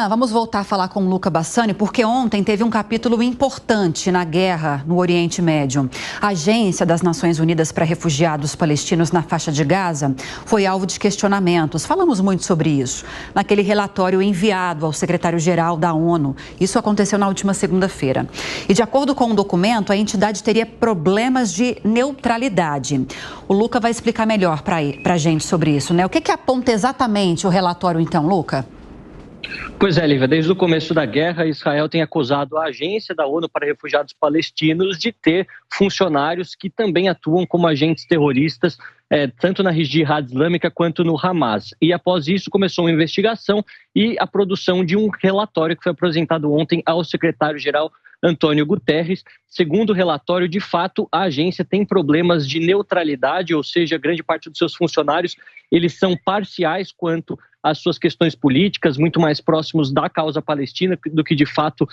Vamos voltar a falar com o Luca Bassani, porque ontem teve um capítulo importante na guerra no Oriente Médio. A Agência das Nações Unidas para Refugiados Palestinos na faixa de Gaza foi alvo de questionamentos. Falamos muito sobre isso naquele relatório enviado ao secretário-geral da ONU. Isso aconteceu na última segunda-feira. E de acordo com o documento, a entidade teria problemas de neutralidade. O Luca vai explicar melhor para a gente sobre isso, né? O que aponta exatamente o relatório então, Luca? Pois é, Lívia, desde o começo da guerra, Israel tem acusado a Agência da ONU para Refugiados Palestinos de ter funcionários que também atuam como agentes terroristas, tanto na Jihad Islâmica quanto no Hamas. E após isso começou uma investigação e a produção de um relatório que foi apresentado ontem ao secretário-geral Antônio Guterres. Segundo o relatório, de fato, a agência tem problemas de neutralidade, ou seja, grande parte dos seus funcionários, eles são parciais quanto às suas questões políticas, muito mais próximos da causa palestina do que, de fato,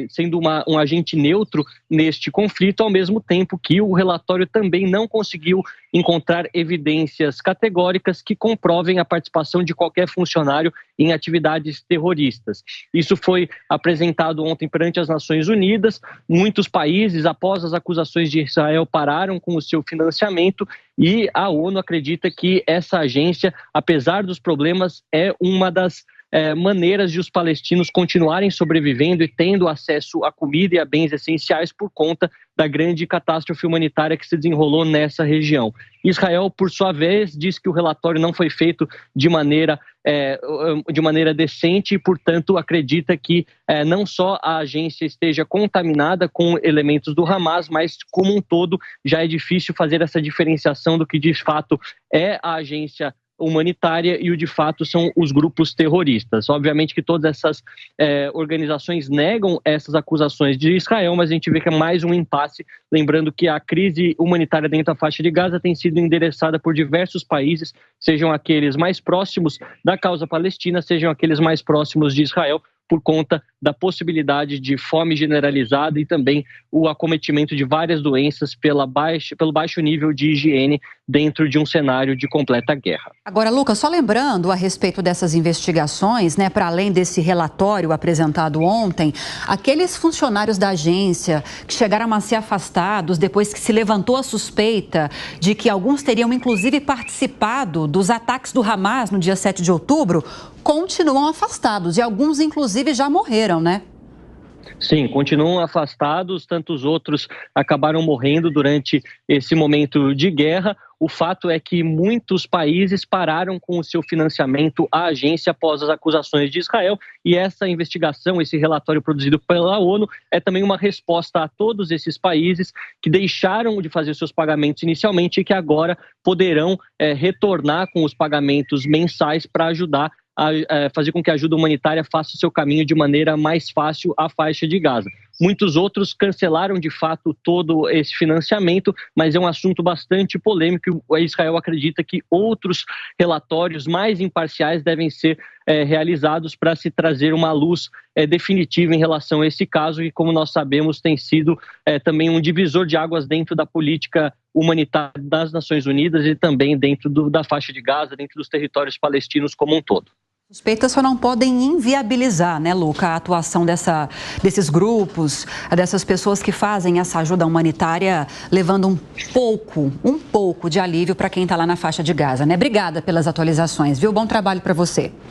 sendo um agente neutro neste conflito, ao mesmo tempo que o relatório também não conseguiu encontrar evidências categóricas que comprovem a participação de qualquer funcionário em atividades terroristas. Isso foi apresentado ontem perante as Nações Unidas. Muitos países, após as acusações de Israel, pararam com o seu financiamento e a ONU acredita que essa agência, apesar dos problemas, é uma das maneiras de os palestinos continuarem sobrevivendo e tendo acesso a comida e a bens essenciais por conta da grande catástrofe humanitária que se desenrolou nessa região. Israel, por sua vez, diz que o relatório não foi feito de maneira decente e, portanto, acredita que não só a agência esteja contaminada com elementos do Hamas, mas, como um todo, já é difícil fazer essa diferenciação do que, de fato, é a agência humanitária e o de fato são os grupos terroristas. Obviamente que todas essas organizações negam essas acusações de Israel, mas a gente vê que é mais um impasse, lembrando que a crise humanitária dentro da faixa de Gaza tem sido endereçada por diversos países, sejam aqueles mais próximos da causa palestina, sejam aqueles mais próximos de Israel, por conta da possibilidade de fome generalizada e também o acometimento de várias doenças pelo baixo nível de higiene dentro de um cenário de completa guerra. Agora, Lucas, só lembrando a respeito dessas investigações, né, para além desse relatório apresentado ontem, aqueles funcionários da agência que chegaram a ser afastados depois que se levantou a suspeita de que alguns teriam inclusive participado dos ataques do Hamas no dia 7 de outubro, continuam afastados e alguns, inclusive, já morreram, né? Sim, continuam afastados, tantos outros acabaram morrendo durante esse momento de guerra. O fato é que muitos países pararam com o seu financiamento à agência após as acusações de Israel e essa investigação, esse relatório produzido pela ONU é também uma resposta a todos esses países que deixaram de fazer seus pagamentos inicialmente e que agora poderão retornar com os pagamentos mensais para ajudar a fazer com que a ajuda humanitária faça o seu caminho de maneira mais fácil à faixa de Gaza. Muitos outros cancelaram de fato todo esse financiamento, mas é um assunto bastante polêmico. Israel acredita que outros relatórios mais imparciais devem ser realizados para se trazer uma luz definitiva em relação a esse caso e, como nós sabemos, tem sido também um divisor de águas dentro da política humanitária das Nações Unidas e também dentro da faixa de Gaza, dentro dos territórios palestinos como um todo. Suspeitas só não podem inviabilizar, né, Luca, a atuação desses grupos, dessas pessoas que fazem essa ajuda humanitária, levando um pouco de alívio para quem está lá na faixa de Gaza, né? Obrigada pelas atualizações, viu? Bom trabalho para você.